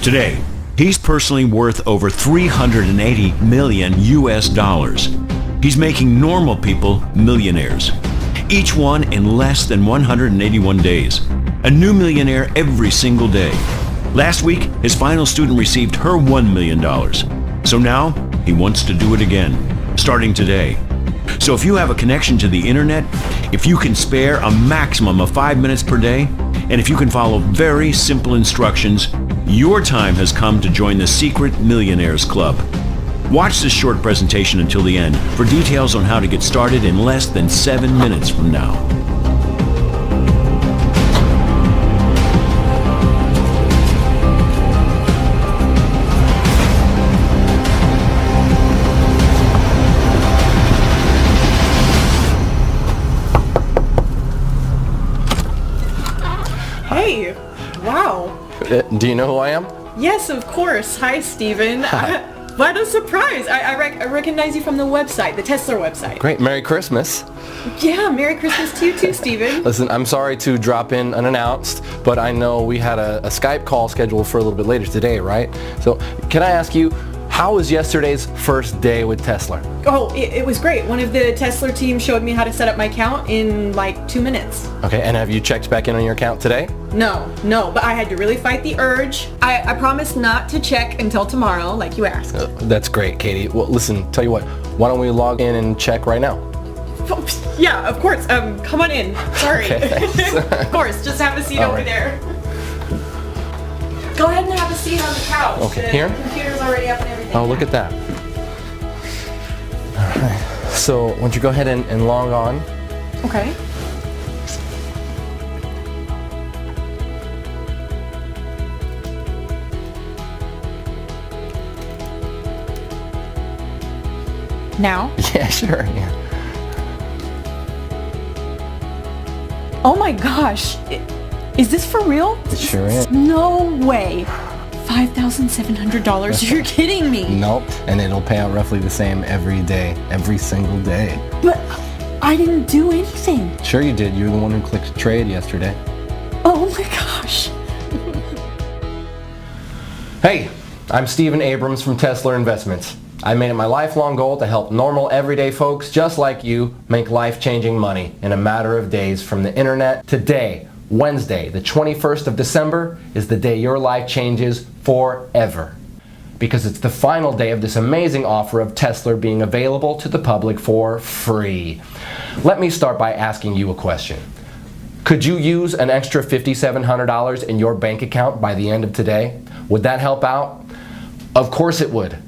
Today, he's personally worth over $380 million US. He's making normal people millionaires. Each one in less than 181 days. A new millionaire every single day. Last week, his final student received her $1 million. So now, he wants to do it again, starting today. So if you have a connection to the internet, if you can spare a maximum of 5 minutes per day, and if you can follow very simple instructions, your time has come to join the Secret Millionaires Club. Watch this short presentation until the end for details on how to get started in less than 7 minutes from now. Hey, wow. Do you know who I am? Yes, of course. Hi, Steven. Hi. What a surprise. I recognize you from the website, the Tesla website. Great. Merry Christmas. Yeah, Merry Christmas to you too, Steven. Listen, I'm sorry to drop in unannounced, but I know we had a Skype call scheduled for a little bit later today, right? So can I ask you, how was yesterday's first day with Tesla? Oh, it was great. One of the Tesla team showed me how to set up my account in like 2 minutes. Okay, and have you checked back in on your account today? No, but I had to really fight the urge. I promised not to check until tomorrow, like you asked. That's great, Katie. Well, listen, tell you what, why don't we log in and check right now? Yeah, of course. Come on in. Sorry. Okay, thanks. Of course, just have a seat All over right. there. Go ahead and have a seat on the couch. Okay, the here? computer's already up and everything. Oh, look at that. All right. So, why don't you go ahead and log on? Okay. Now? Yeah, sure. Yeah. Oh my gosh. Is this for real? It sure is. No way. $5,700. You're kidding me. Nope. And it'll pay out roughly the same every day, every single day. But I didn't do anything. Sure you did. You were the one who clicked trade yesterday. Oh my gosh. Hey, I'm Steven Abrams from Tesla Investments. I made it my lifelong goal to help normal, everyday folks just like you make life-changing money in a matter of days from the internet. Today, Wednesday, the 21st of December, is the day your life changes forever. Because it's the final day of this amazing offer of Tesla being available to the public for free. Let me start by asking you a question. Could you use an extra $5,700 in your bank account by the end of today? Would that help out? Of course it would.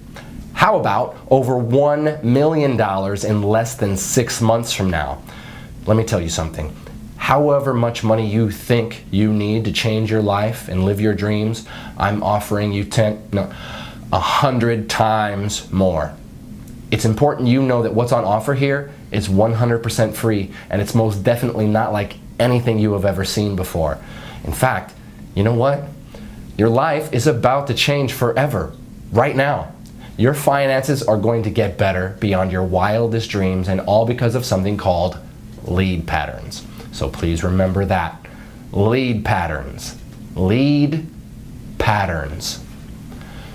How about over $1 million in less than 6 months from now? Let me tell you something. However much money you think you need to change your life and live your dreams, I'm offering you 100 times more. It's important you know that what's on offer here is 100% free, and it's most definitely not like anything you have ever seen before. In fact, you know what? Your life is about to change forever, right now. Your finances are going to get better beyond your wildest dreams, and all because of something called lead patterns. So please remember that. Lead patterns. Lead patterns.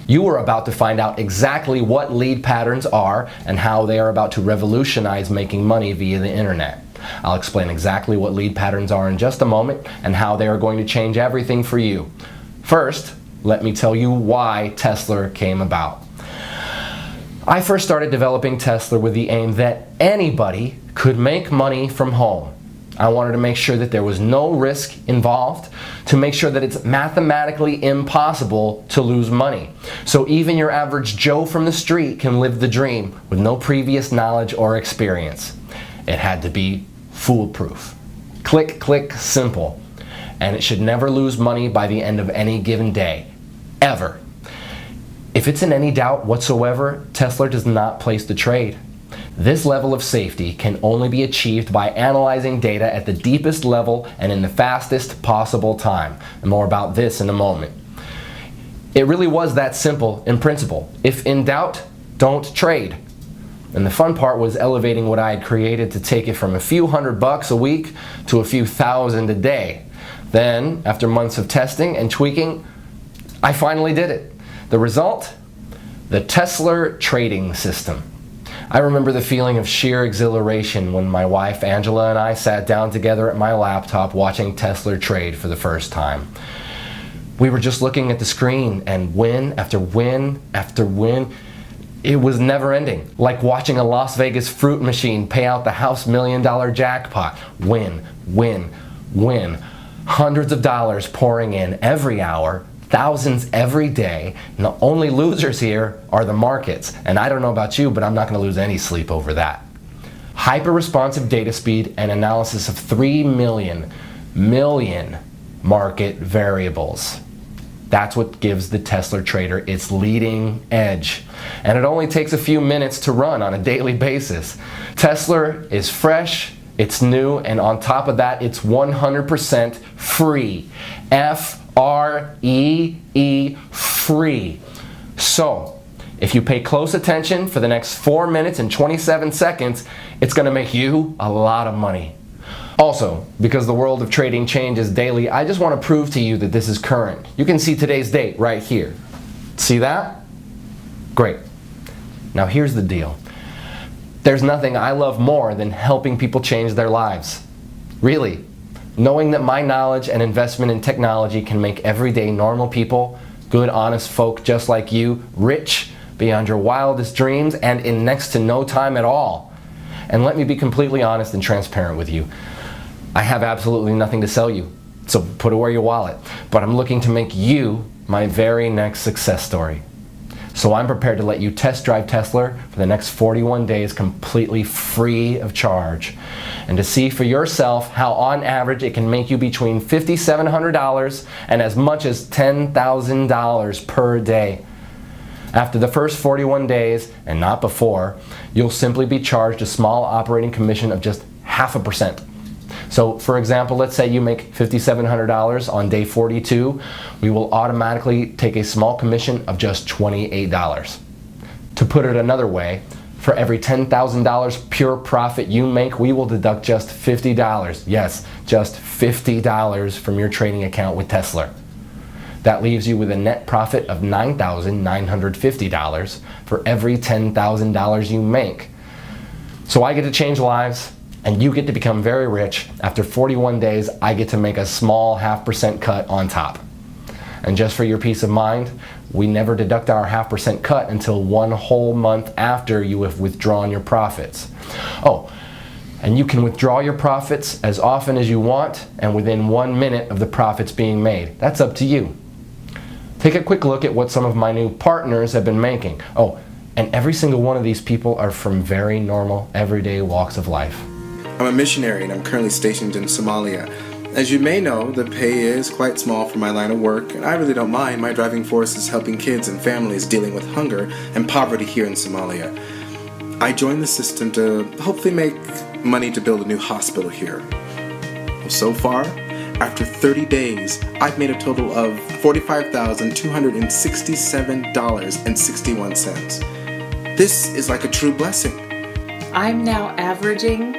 You are about to find out exactly what lead patterns are and how they are about to revolutionize making money via the internet. I'll explain exactly what lead patterns are in just a moment and how they are going to change everything for you. First, let me tell you why Tesla came about. I first started developing Tesla with the aim that anybody could make money from home. I wanted to make sure that there was no risk involved, to make sure that it's mathematically impossible to lose money. So even your average Joe from the street can live the dream with no previous knowledge or experience. It had to be foolproof. Click, click, simple. And it should never lose money by the end of any given day. Ever. If it's in any doubt whatsoever, Tesla does not place the trade. This level of safety can only be achieved by analyzing data at the deepest level and in the fastest possible time. And more about this in a moment. It really was that simple in principle. If in doubt, don't trade. And the fun part was elevating what I had created to take it from a few $100 a week to a few thousand a day. Then, after months of testing and tweaking, I finally did it. The result? The Tesla trading system. I remember the feeling of sheer exhilaration when my wife Angela and I sat down together at my laptop watching Tesla trade for the first time. We were just looking at the screen, and win after win after win. It was never ending, like watching a Las Vegas fruit machine pay out the house $1 million jackpot. Win, win, win. Hundreds of dollars pouring in every hour, thousands every day, and the only losers here are the markets. And I don't know about you, but I'm not going to lose any sleep over that. Hyper-responsive data speed and analysis of 3 million market variables. That's what gives the Tesla trader its leading edge. And it only takes a few minutes to run on a daily basis. Tesla is fresh, it's new, and on top of that, it's 100% free. F-R-E-E, free. So, if you pay close attention for the next 4 minutes and 27 seconds, it's going to make you a lot of money. Also, because the world of trading changes daily, I just want to prove to you that this is current. You can see today's date right here. See that? Great. Now here's the deal. There's nothing I love more than helping people change their lives. Really. Knowing that my knowledge and investment in technology can make everyday normal people, good honest folk just like you, rich beyond your wildest dreams and in next to no time at all. And let me be completely honest and transparent with you. I have absolutely nothing to sell you, so put away your wallet. But I'm looking to make you my very next success story. So I'm prepared to let you test drive Tesla for the next 41 days completely free of charge. And to see for yourself how on average it can make you between $5,700 and as much as $10,000 per day. After the first 41 days, and not before, you'll simply be charged a small operating commission of just 0.5%. So for example, let's say you make $5,700 on day 42, we will automatically take a small commission of just $28. To put it another way, for every $10,000 pure profit you make, we will deduct just $50. Yes, just $50 from your trading account with Tesla. That leaves you with a net profit of $9,950 for every $10,000 you make. So I get to change lives, and you get to become very rich. After 41 days, I get to make a small 0.5% cut on top. And just for your peace of mind, we never deduct our 0.5% cut until 1 whole month after you have withdrawn your profits. Oh, and you can withdraw your profits as often as you want and within 1 minute of the profits being made. That's up to you. Take a quick look at what some of my new partners have been making. Oh, and every single one of these people are from very normal, everyday walks of life. I'm a missionary and I'm currently stationed in Somalia. As you may know, the pay is quite small for my line of work, and I really don't mind. My driving force is helping kids and families dealing with hunger and poverty here in Somalia. I joined the system to hopefully make money to build a new hospital here. Well, so far, after 30 days, I've made a total of $45,267.61. This is like a true blessing. I'm now averaging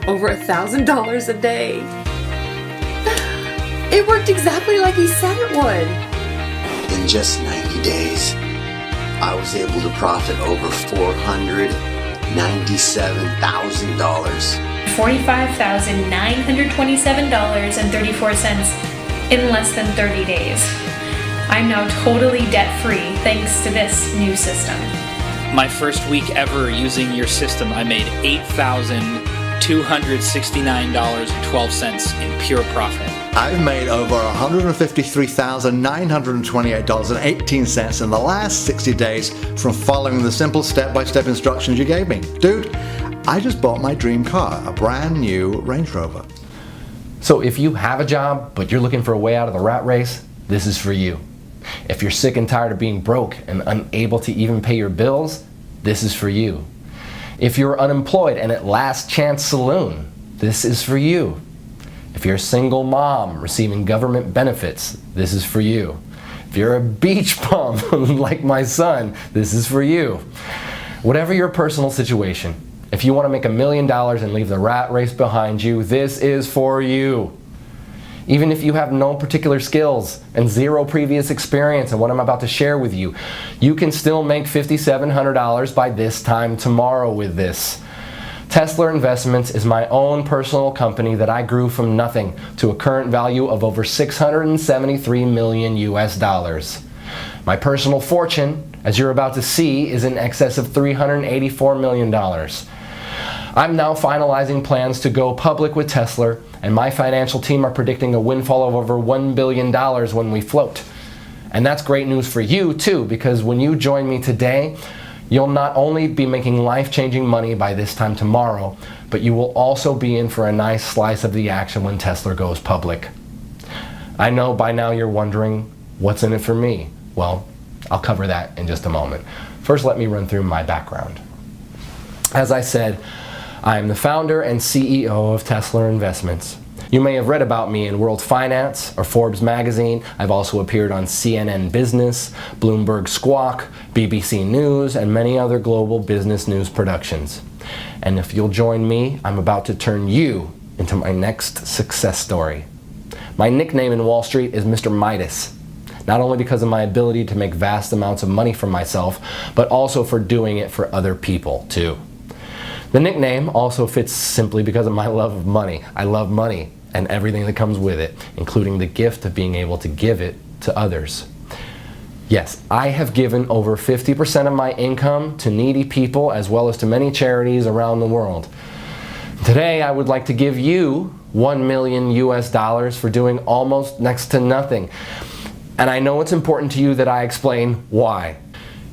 over $1,000 a day. It worked exactly like he said it would. In just 90 days, I was able to profit over $497,000. $45,927.34 in less than 30 days. I'm now totally debt-free thanks to this new system. My first week ever using your system, I made $8,269.12 in pure profit. I've made over $153,928.18 in the last 60 days from following the simple step-by-step instructions you gave me. Dude, I just bought my dream car, a brand new Range Rover. So if you have a job, but you're looking for a way out of the rat race, this is for you. If you're sick and tired of being broke and unable to even pay your bills, this is for you. If you're unemployed and at Last Chance Saloon, this is for you. If you're a single mom receiving government benefits, this is for you. If you're a beach bum like my son, this is for you. Whatever your personal situation, if you want to make $1 million and leave the rat race behind you, this is for you. Even if you have no particular skills and zero previous experience in what I'm about to share with you, you can still make $5,700 by this time tomorrow with this. Tesla Investments is my own personal company that I grew from nothing to a current value of over 673 million US dollars. My personal fortune, as you're about to see, is in excess of $384 million. I'm now finalizing plans to go public with Tesla, and my financial team are predicting a windfall of over $1 billion when we float. And that's great news for you too, because when you join me today, you'll not only be making life-changing money by this time tomorrow, but you will also be in for a nice slice of the action when Tesla goes public. I know by now you're wondering, what's in it for me? Well, I'll cover that in just a moment. First, let me run through my background. As I said, I am the founder and CEO of Tesla Investments. You may have read about me in World Finance or Forbes magazine. I've also appeared on CNN Business, Bloomberg Squawk, BBC News, and many other global business news productions. And if you'll join me, I'm about to turn you into my next success story. My nickname in Wall Street is Mr. Midas, not only because of my ability to make vast amounts of money for myself, but also for doing it for other people too. The nickname also fits simply because of my love of money. I love money and everything that comes with it, including the gift of being able to give it to others. Yes, I have given over 50% of my income to needy people as well as to many charities around the world. Today, I would like to give you $1 million US dollars for doing almost next to nothing. And I know it's important to you that I explain why.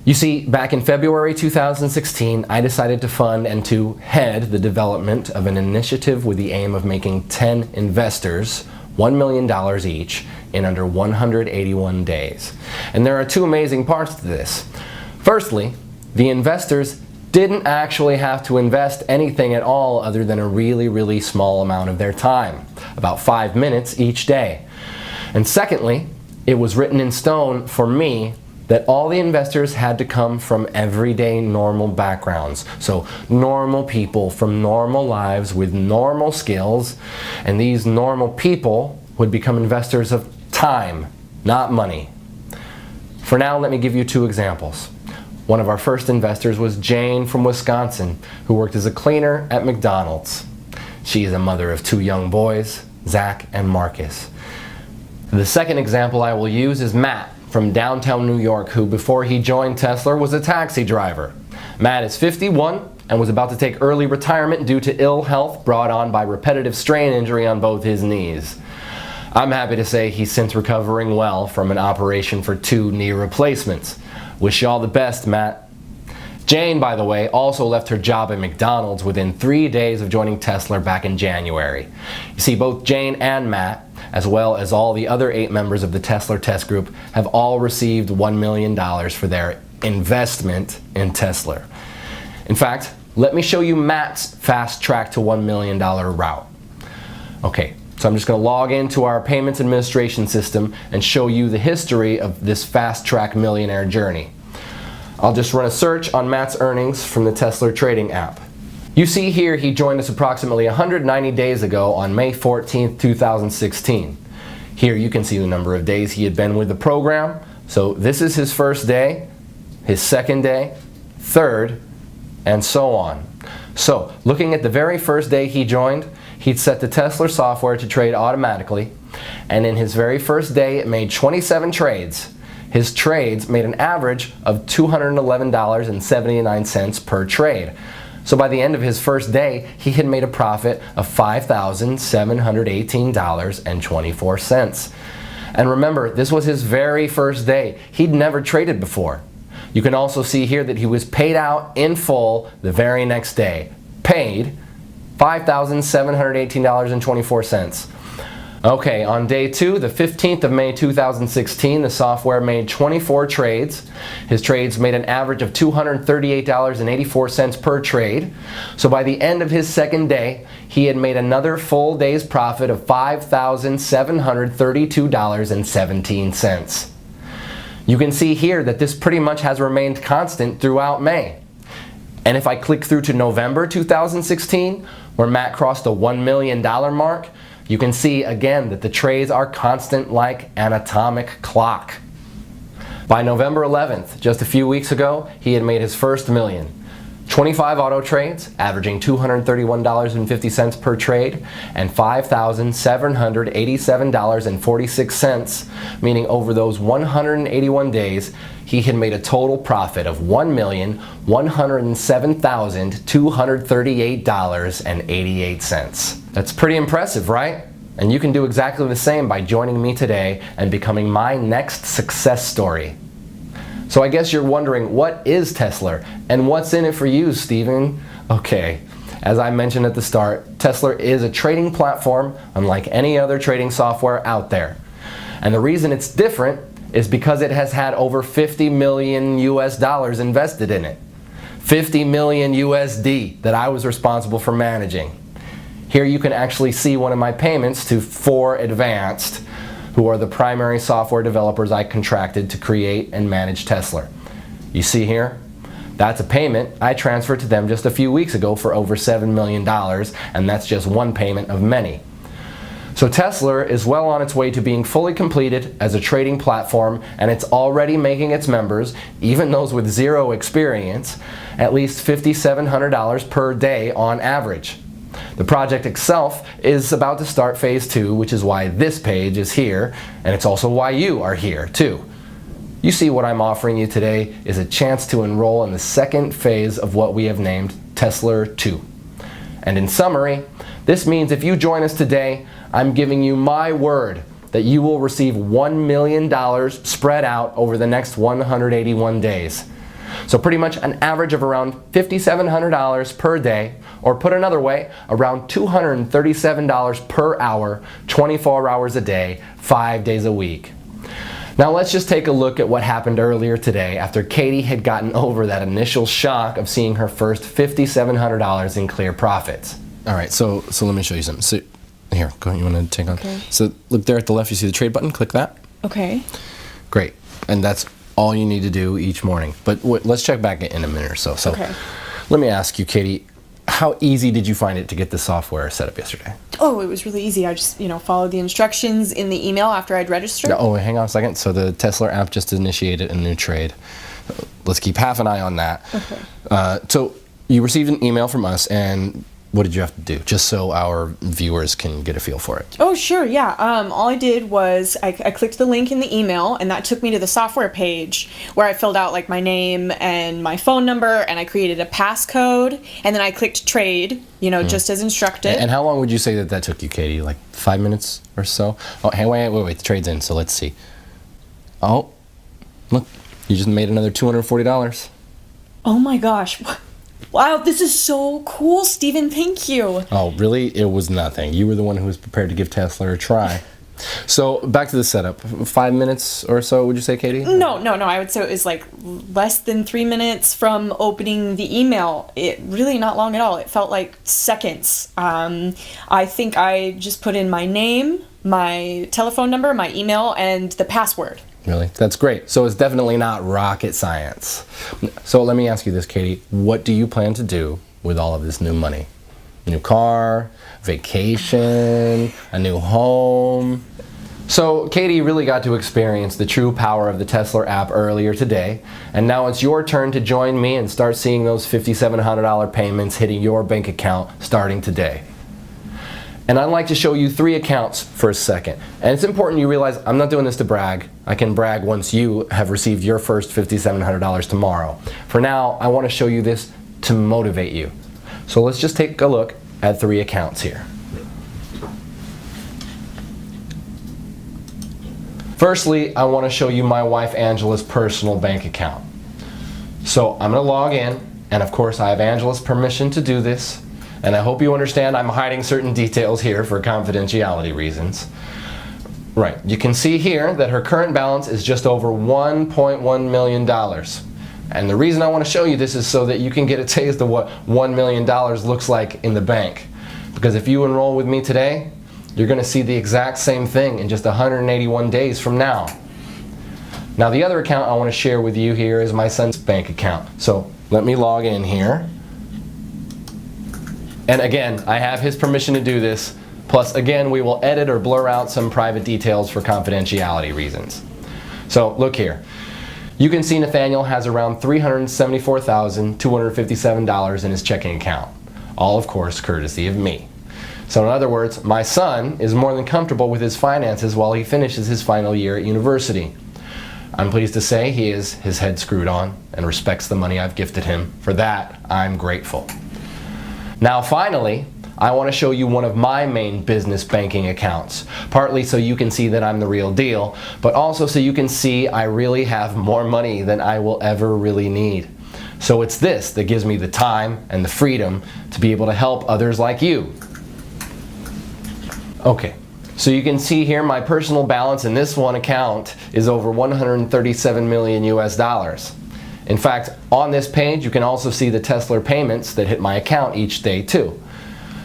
You see, back in February 2016, I decided to fund and to head the development of an initiative with the aim of making 10 investors $1 million each in under 181 days. And there are two amazing parts to this. Firstly, the investors didn't actually have to invest anything at all other than a really small amount of their time, about 5 minutes each day. And secondly, it was written in stone for me that all the investors had to come from everyday normal backgrounds. So normal people from normal lives with normal skills, and these normal people would become investors of time, not money. For now, let me give you two examples. One of our first investors was Jane from Wisconsin, who worked as a cleaner at McDonald's. She is a mother of 2 young boys, Zach and Marcus. The second example I will use is Matt from downtown New York, who before he joined Tesla was a taxi driver. Matt is 51 and was about to take early retirement due to ill health brought on by repetitive strain injury on both his knees. I'm happy to say he's since recovering well from an operation for 2 knee replacements. Wish you all the best, Matt. Jane, by the way, also left her job at McDonald's within 3 days of joining Tesla back in January. You see, both Jane and Matt, as well as all the other 8 members of the Tesla Test Group, have all received $1 million for their investment in Tesla. In fact, let me show you Matt's fast track to $1 million route. Okay, so I'm just going to log into our payments administration system and show you the history of this fast track millionaire journey. I'll just run a search on Matt's earnings from the Tesla trading app. You see here he joined us approximately 190 days ago on May 14th, 2016. Here you can see the number of days he had been with the program. So this is his first day, his second day, third, and so on. So looking at the very first day he joined, he'd set the Tesla software to trade automatically, and in his very first day it made 27 trades. His trades made an average of $211.79 per trade. So by the end of his first day, he had made a profit of $5,718.24. And remember, this was his very first day. He'd never traded before. You can also see here that he was paid out in full the very next day. Paid $5,718.24. Okay, on day 2, the 15th of May 2016, the software made 24 trades. His trades made an average of $238.84 per trade. So by the end of his second day, he had made another full day's profit of $5,732.17. You can see here that this pretty much has remained constant throughout May. And if I click through to November 2016, where Matt crossed the $1 million mark, you can see again that the trades are constant like an atomic clock. By November 11th, just a few weeks ago, he had made his first million. 25 auto trades, averaging $231.50 per trade, and $5,787.46, meaning over those 181 days, he had made a total profit of $1,107,238.88. That's pretty impressive, right? And you can do exactly the same by joining me today and becoming my next success story. So I guess you're wondering, what is Tesla and what's in it for you, Stephen? Okay, as I mentioned at the start, Tesla is a trading platform unlike any other trading software out there. And the reason it's different is because it has had over 50 million US dollars invested in it. 50 million USD that I was responsible for managing. Here you can actually see one of my payments to 4Advanced, who are the primary software developers I contracted to create and manage Tesla. You see here? That's a payment I transferred to them just a few weeks ago for over $7 million, and that's just one payment of many. So Tesla is well on its way to being fully completed as a trading platform, and it's already making its members, even those with zero experience, at least $5,700 per day on average. The project itself is about to start phase 2, which is why this page is here, and it's also why you are here too. You see, what I'm offering you today is a chance to enroll in the second phase of what we have named Tesla 2. And in summary, this means if you join us today, I'm giving you my word that you will receive $1 million spread out over the next 181 days. So pretty much an average of around $5,700 per day, or put another way, around $237 per hour, 24 hours a day, 5 days a week. Now let's just take a look at what happened earlier today after Katie had gotten over that initial shock of seeing her first $5,700 in clear profits. All right, so let me show you something. So here, go ahead, you want to take on? Okay. So look there at the left, you see the trade button, click that. Okay. Great, and that's all you need to do each morning. But let's check back in a minute or so. So Okay. let me ask you, Katie, how easy did you find it to get the software set up yesterday? Oh, it was really easy. I just, followed the instructions in the email after I'd registered. Oh, hang on a second. So the Tesla app just initiated a new trade. Let's keep half an eye on that. Okay. So you received an email from us, and what did you have to do, just so our viewers can get a feel for it? Oh, sure, yeah. All I did was I clicked the link in the email, and that took me to the software page where I filled out like my name and my phone number, and I created a passcode, and then I clicked trade, just as instructed. And how long would you say that took you, Katie? Like 5 minutes or so? Oh, hey, wait, the trade's in, so let's see. Oh, look, you just made another $240. Oh my gosh. Wow, this is so cool, Stephen. Thank you. Oh, really? It was nothing. You were the one who was prepared to give Tesla a try. So back to the setup. 5 minutes or so, would you say, Katie? No. I would say it was like less than 3 minutes from opening the email. It really not long at all. It felt like seconds. I think I just put in my name, my telephone number, my email, and the password. Really? That's great. So it's definitely not rocket science. So let me ask you this, Katie. What do you plan to do with all of this new money? New car, vacation, a new home? So Katie really got to experience the true power of the Tesla app earlier today, and now it's your turn to join me and start seeing those $5,700 payments hitting your bank account starting today. And I'd like to show you 3 accounts for a second. And it's important you realize I'm not doing this to brag. I can brag once you have received your first $5,700 tomorrow. For now, I want to show you this to motivate you. So let's just take a look at 3 accounts here. Firstly, I want to show you my wife Angela's personal bank account. So I'm going to log in, and of course I have Angela's permission to do this. And I hope you understand I'm hiding certain details here for confidentiality reasons. Right, you can see here that her current balance is just over $1.1 million. And the reason I want to show you this is so that you can get a taste of what $1 million looks like in the bank. Because if you enroll with me today, you're going to see the exact same thing in just 181 days from now. Now the other account I want to share with you here is my son's bank account. So let me log in here. And again, I have his permission to do this, Plus, again, we will edit or blur out some private details for confidentiality reasons. So, look here. You can see Nathaniel has around $374,257 in his checking account. All, of course, courtesy of me. So in other words, my son is more than comfortable with his finances while he finishes his final year at university. I'm pleased to say he has his head screwed on and respects the money I've gifted him. For that, I'm grateful. Now finally, I want to show you one of my main business banking accounts, partly so you can see that I'm the real deal, but also so you can see I really have more money than I will ever really need. So it's this that gives me the time and the freedom to be able to help others like you. Okay, so you can see here my personal balance in this one account is over 137 million US dollars. In fact, on this page you can also see the Tesla payments that hit my account each day too.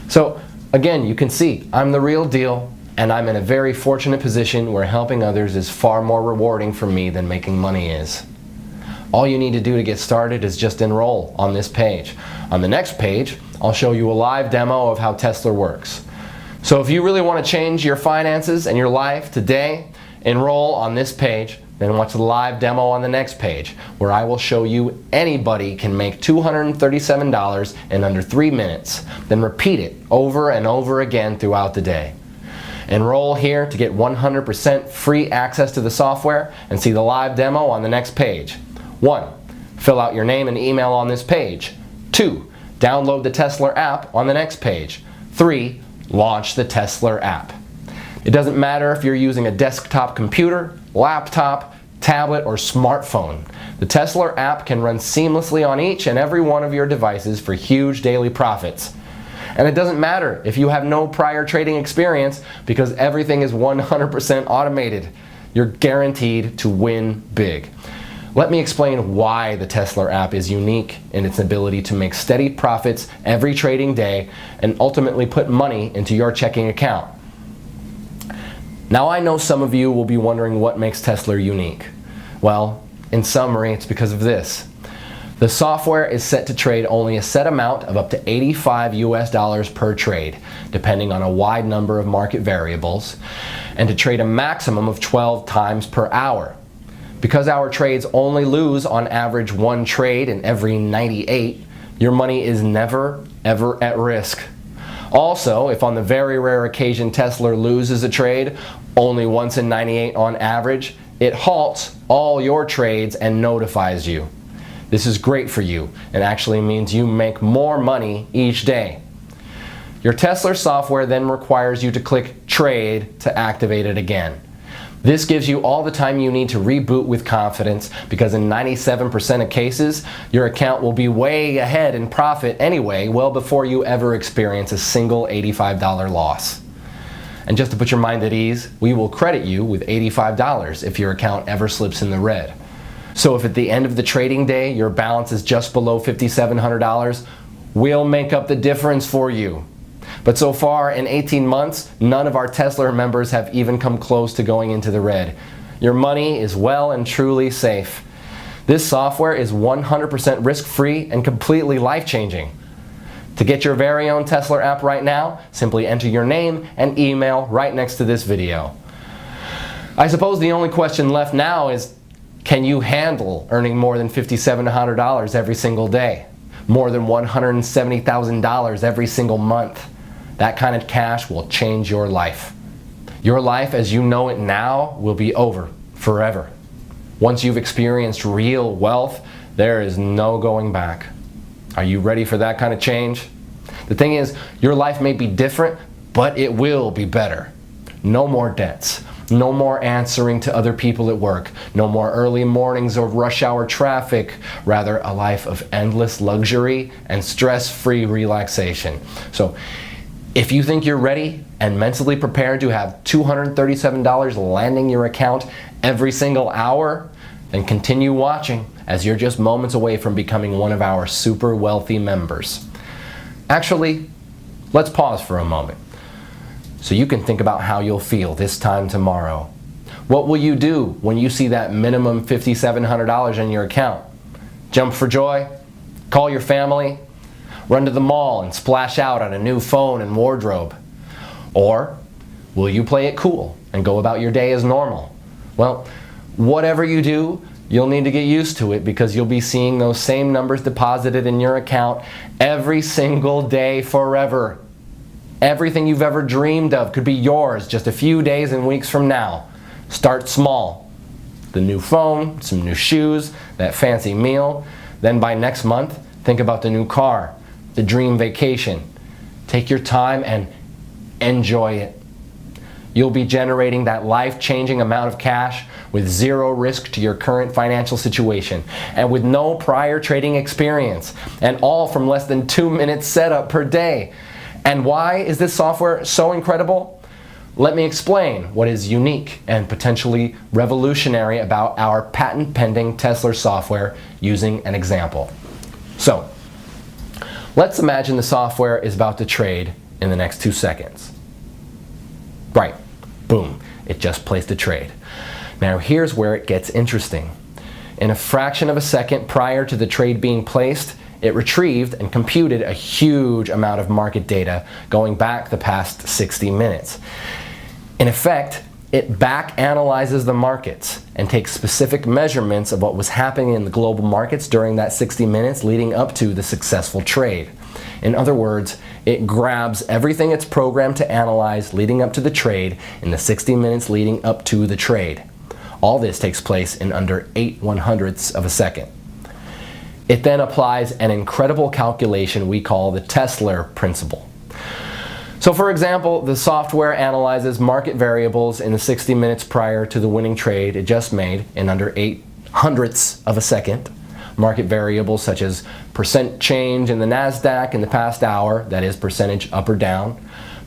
So again, you can see I'm the real deal, and I'm in a very fortunate position where helping others is far more rewarding for me than making money is. All you need to do to get started is just enroll on this page. On the next page, I'll show you a live demo of how Tesla works. So if you really want to change your finances and your life today, enroll on this page, then watch the live demo on the next page, where I will show you anybody can make $237 in under 3 minutes, then repeat it over and over again throughout the day. Enroll here to get 100% free access to the software and see the live demo on the next page. 1. Fill out your name and email on this page. 2. Download the Tesla app on the next page. 3. Launch the Tesla app. It doesn't matter if you're using a desktop computer, laptop, tablet, or smartphone. The Tesla app can run seamlessly on each and every one of your devices for huge daily profits. And it doesn't matter if you have no prior trading experience, because everything is 100% automated. You're guaranteed to win big. Let me explain why the Tesla app is unique in its ability to make steady profits every trading day and ultimately put money into your checking account. Now I know some of you will be wondering what makes Tesla unique. Well, in summary, it's because of this. The software is set to trade only a set amount of up to 85 US dollars per trade, depending on a wide number of market variables, and to trade a maximum of 12 times per hour. Because our trades only lose on average 1 trade in every 98, your money is never, ever at risk. Also, if on the very rare occasion Tesla loses a trade, only once in 98 on average, it halts all your trades and notifies you. This is great for you and actually means you make more money each day. Your Tesla software then requires you to click Trade to activate it again. This gives you all the time you need to reboot with confidence, because in 97% of cases, your account will be way ahead in profit anyway, well before you ever experience a single $85 loss. And just to put your mind at ease, we will credit you with $85 if your account ever slips in the red. So if at the end of the trading day your balance is just below $5,700, we'll make up the difference for you. But so far, in 18 months, none of our Tesla members have even come close to going into the red. Your money is well and truly safe. This software is 100% risk-free and completely life-changing. To get your very own Tesla app right now, simply enter your name and email right next to this video. I suppose the only question left now is, can you handle earning more than $5,700 every single day? More than $170,000 every single month? That kind of cash will change your life. Your life as you know it now will be over forever. Once you've experienced real wealth, there is no going back. Are you ready for that kind of change? The thing is, your life may be different, but it will be better. No more debts. No more answering to other people at work. No more early mornings or rush hour traffic. Rather, a life of endless luxury and stress-free relaxation. So, if you think you're ready and mentally prepared to have $237 landing your account every single hour, then continue watching, as you're just moments away from becoming one of our super wealthy members. Actually, let's pause for a moment so you can think about how you'll feel this time tomorrow. What will you do when you see that minimum $5,700 in your account? Jump for joy? Call your family? Run to the mall and splash out on a new phone and wardrobe? Or will you play it cool and go about your day as normal? Well, whatever you do, you'll need to get used to it because you'll be seeing those same numbers deposited in your account every single day forever. Everything you've ever dreamed of could be yours just a few days and weeks from now. Start small. The new phone, some new shoes, that fancy meal. Then by next month, think about the new car, the dream vacation. Take your time and enjoy it. You'll be generating that life-changing amount of cash with zero risk to your current financial situation and with no prior trading experience, and all from less than 2 minutes setup per day. And why is this software so incredible? Let me explain what is unique and potentially revolutionary about our patent-pending Tesla software using an example. So, let's imagine the software is about to trade in the next 2 seconds. Right, boom, it just placed a trade. Now here's where it gets interesting. In a fraction of a second prior to the trade being placed, it retrieved and computed a huge amount of market data going back the past 60 minutes. In effect, it back analyzes the markets and takes specific measurements of what was happening in the global markets during that 60 minutes leading up to the successful trade. In other words, it grabs everything it's programmed to analyze leading up to the trade in the 60 minutes leading up to the trade. All this takes place in under 8/100ths of a second. It then applies an incredible calculation we call the Tesla principle. So for example, the software analyzes market variables in the 60 minutes prior to the winning trade it just made in under 8/100ths of a second. Market variables such as percent change in the NASDAQ in the past hour, that is percentage up or down,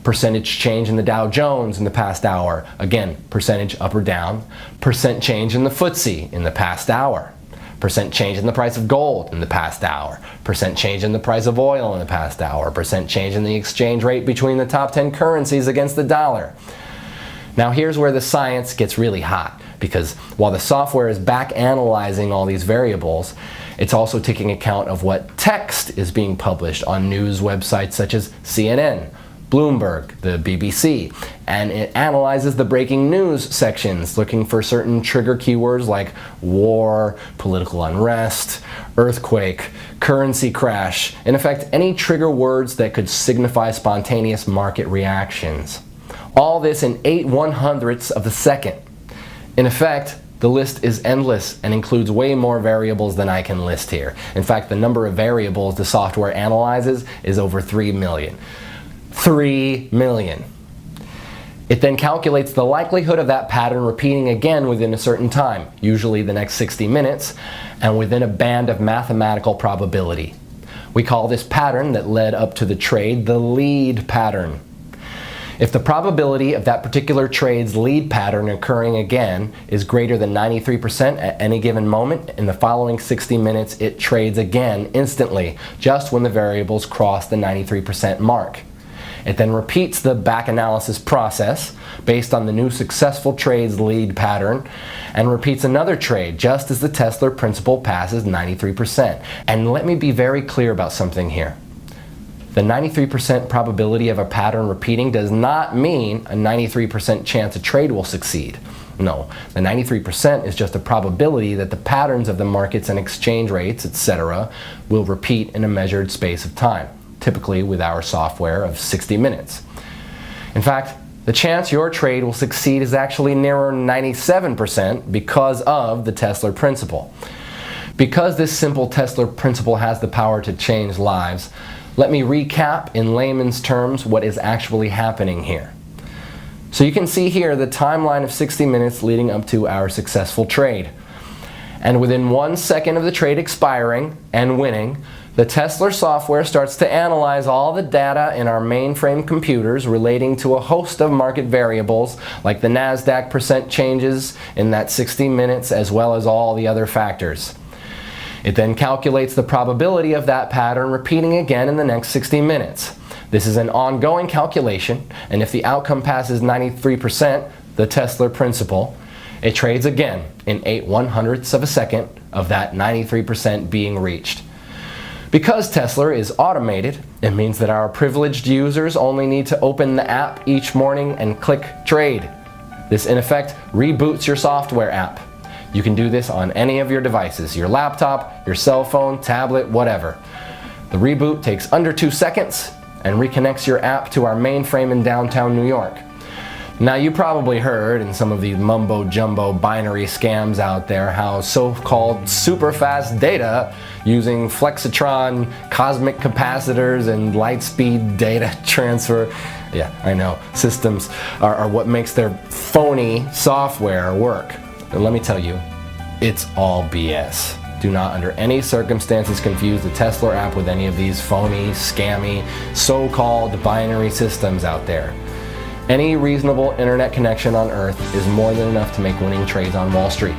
percentage change in the Dow Jones in the past hour, again, percentage up or down, percent change in the FTSE in the past hour, percent change in the price of gold in the past hour, percent change in the price of oil in the past hour, percent change in the exchange rate between the top 10 currencies against the dollar. Now here's where the science gets really hot, because while the software is back analyzing all these variables, it's also taking account of what text is being published on news websites such as CNN, Bloomberg, the BBC, and it analyzes the breaking news sections looking for certain trigger keywords like war, political unrest, earthquake, currency crash, in effect any trigger words that could signify spontaneous market reactions. All this in 8/100ths of a second. In effect, the list is endless and includes way more variables than I can list here. In fact, the number of variables the software analyzes is over 3 million. 3 million. It then calculates the likelihood of that pattern repeating again within a certain time, usually the next 60 minutes, and within a band of mathematical probability. We call this pattern that led up to the trade the lead pattern. If the probability of that particular trade's lead pattern occurring again is greater than 93% at any given moment, in the following 60 minutes it trades again instantly, just when the variables cross the 93% mark. It then repeats the back analysis process based on the new successful trade's lead pattern and repeats another trade just as the Tesla principle passes 93%. And let me be very clear about something here. The 93% probability of a pattern repeating does not mean a 93% chance a trade will succeed. No, the 93% is just a probability that the patterns of the markets and exchange rates, etc., will repeat in a measured space of time, typically with our software of 60 minutes. In fact, the chance your trade will succeed is actually nearer 97% because of the Tesla principle. Because this simple Tesla principle has the power to change lives, let me recap in layman's terms what is actually happening here. So you can see here the timeline of 60 minutes leading up to our successful trade. And within 1 second of the trade expiring and winning, the Tesla software starts to analyze all the data in our mainframe computers relating to a host of market variables like the NASDAQ percent changes in that 60 minutes as well as all the other factors. It then calculates the probability of that pattern repeating again in the next 60 minutes. This is an ongoing calculation, and if the outcome passes 93%, the Tesla principle, it trades again in 8/100ths of a second of that 93% being reached. Because Tesla is automated, it means that our privileged users only need to open the app each morning and click trade. This in effect reboots your software app. You can do this on any of your devices, your laptop, your cell phone, tablet, whatever. The reboot takes under 2 seconds and reconnects your app to our mainframe in downtown New York. Now you probably heard in some of these mumbo-jumbo binary scams out there how so-called super fast data using flexitron, cosmic capacitors, and light-speed data transfer, yeah, I know, systems are what makes their phony software work. And let me tell you, it's all BS. Do not under any circumstances confuse the Tesla app with any of these phony, scammy, so-called binary systems out there. Any reasonable internet connection on Earth is more than enough to make winning trades on Wall Street.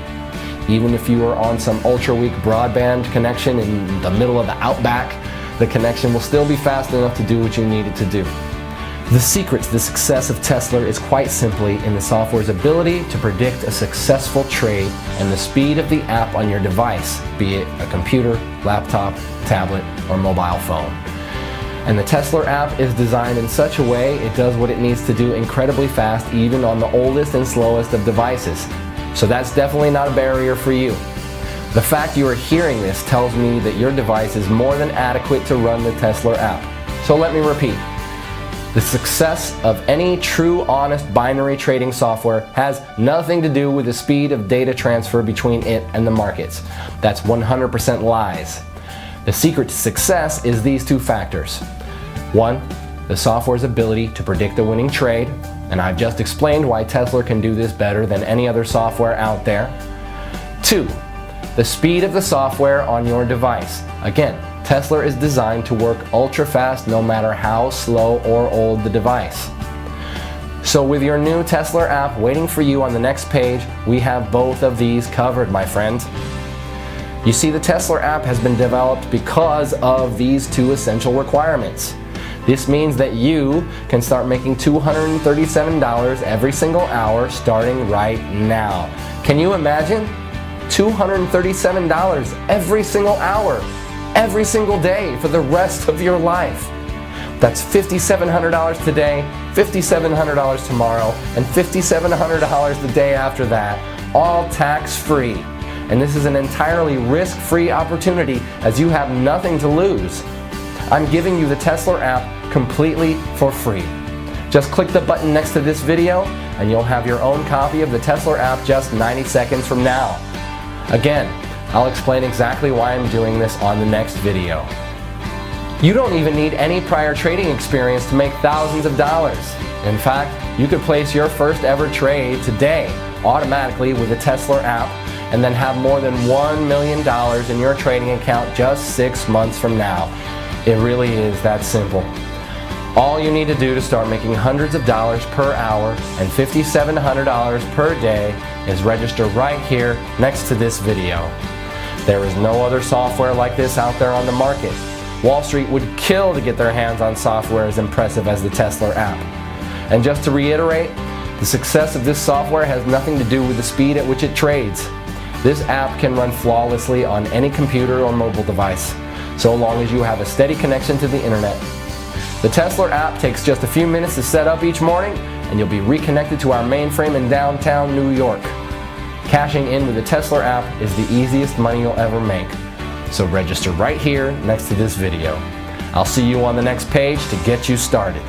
Even if you are on some ultra-weak broadband connection in the middle of the outback, the connection will still be fast enough to do what you need it to do. The secret to the success of Tesla is quite simply in the software's ability to predict a successful trade and the speed of the app on your device, be it a computer, laptop, tablet, or mobile phone. And the Tesla app is designed in such a way it does what it needs to do incredibly fast even on the oldest and slowest of devices. So that's definitely not a barrier for you. The fact you are hearing this tells me that your device is more than adequate to run the Tesla app. So let me repeat. The success of any true honest binary trading software has nothing to do with the speed of data transfer between it and the markets. That's 100% lies. The secret to success is these two factors. One, the software's ability to predict a winning trade, and I've just explained why Tesla can do this better than any other software out there. Two, the speed of the software on your device. Again, Tesla is designed to work ultra fast no matter how slow or old the device. So with your new Tesla app waiting for you on the next page, we have both of these covered, my friend. You see, the Tesla app has been developed because of these two essential requirements. This means that you can start making $237 every single hour starting right now. Can you imagine? $237 every single hour, every single day for the rest of your life. That's $5,700 today, $5,700 tomorrow, and $5,700 the day after that, all tax-free. And this is an entirely risk-free opportunity as you have nothing to lose. I'm giving you the Tesla app completely for free. Just click the button next to this video and you'll have your own copy of the Tesla app just 90 seconds from now. Again, I'll explain exactly why I'm doing this on the next video. You don't even need any prior trading experience to make thousands of dollars. In fact, you could place your first ever trade today automatically with the Tesla app and then have more than $1 million in your trading account just 6 months from now. It really is that simple. All you need to do to start making hundreds of dollars per hour and $5,700 per day is register right here next to this video. There is no other software like this out there on the market. Wall Street would kill to get their hands on software as impressive as the Tesla app. And just to reiterate, the success of this software has nothing to do with the speed at which it trades. This app can run flawlessly on any computer or mobile device, so long as you have a steady connection to the internet. The Tesla app takes just a few minutes to set up each morning, and you'll be reconnected to our mainframe in downtown New York. Cashing in with the Tesla app is the easiest money you'll ever make. So register right here next to this video. I'll see you on the next page to get you started.